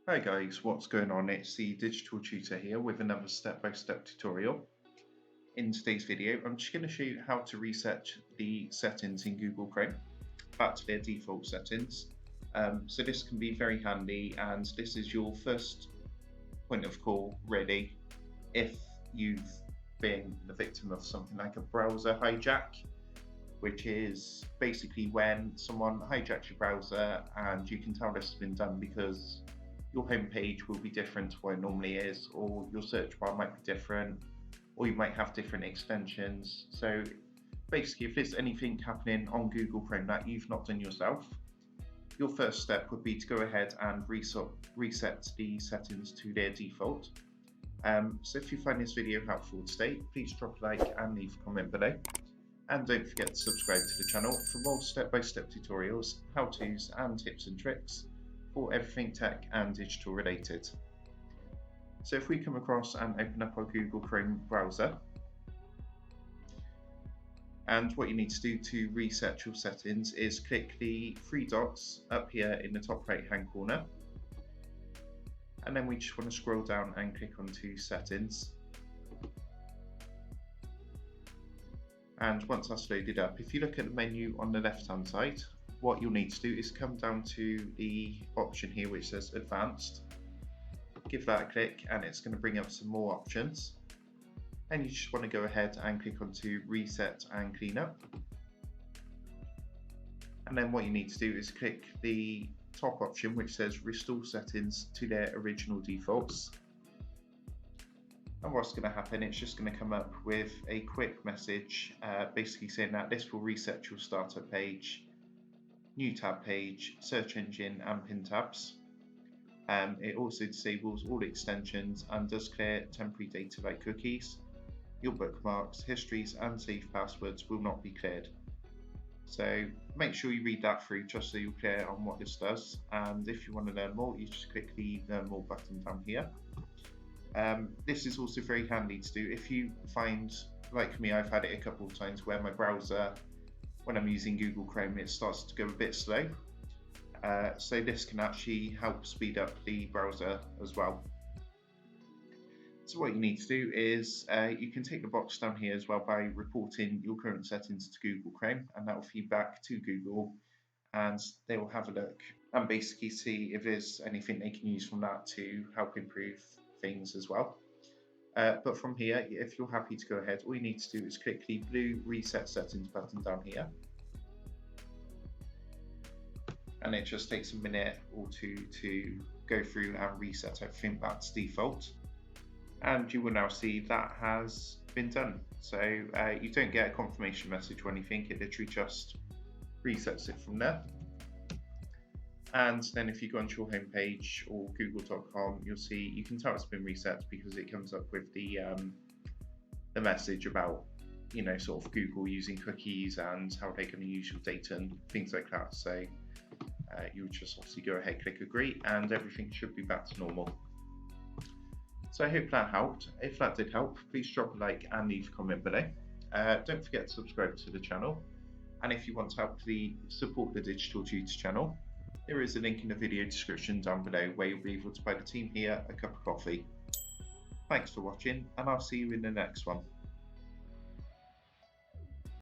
Hi guys, what's going on? It's the Digital Tutor here with another step-by-step tutorial. In today's video, I'm just going to show you how to reset the settings in Google Chrome back to their default settings. So this can be very handy, and this is your first point of call really if you've been the victim of something like a browser hijack, which is basically when someone hijacks your browser and you can tell this has been done because your homepage will be different to what it normally is, or your search bar might be different, or you might have different extensions. So basically, if there's anything happening on Google Chrome that you've not done yourself, your first step would be to go ahead and reset the settings to their default. So if you find this video helpful today, please drop a like and leave a comment below. And don't forget to subscribe to the channel for more step-by-step tutorials, how-tos and tips and tricks for everything tech and digital related. So if we come across and open up our Google Chrome browser, and what you need to do to reset your settings is click the three dots up here in the top right hand corner, and then we just want to scroll down and click onto settings. And once that's loaded up, if you look at the menu on the left hand side, what you'll need to do is come down to the option here which says advanced, give that a click, and it's going to bring up some more options, and you just want to go ahead and click onto reset and clean up. And then what you need to do is click the top option which says restore settings to their original defaults. And what's going to happen, it's just going to come up with a quick message basically saying that this will reset your startup page, new tab page, search engine and pin tabs. It also disables all extensions and does clear temporary data like cookies. Your bookmarks, histories and saved passwords will not be cleared. So make sure you read that through just so you're clear on what this does, and if you want to learn more, you just click the learn more button down here. This is also very handy to do if you find, like me, I've had it a couple of times where my browser, when I'm using Google Chrome, it starts to go a bit slow. So this can actually help speed up the browser as well. So what you need to do is you can take the box down here as well by reporting your current settings to Google Chrome, and that will feed back to Google and they will have a look and basically see if there's anything they can use from that to help improve things as well. But from here, if you're happy to go ahead, all you need to do is click the blue reset settings button down here, and it just takes a minute or two to go through and reset everything back to default, and you will now see that has been done. So you don't get a confirmation message or anything, it literally just resets it from there. And then if you go onto your homepage or google.com, you'll see, you can tell it's been reset because it comes up with the message about, you know, sort of Google using cookies and how they're going to use your data and things like that. So you would just obviously go ahead, click agree, and everything should be back to normal. So I hope that helped. If that did help, please drop a like and leave a comment below. Don't forget to subscribe to the channel, and if you want to help support the Digital Tutor channel, there is a link in the video description down below where you'll be able to buy the team here a cup of coffee. Thanks for watching, and I'll see you in the next one.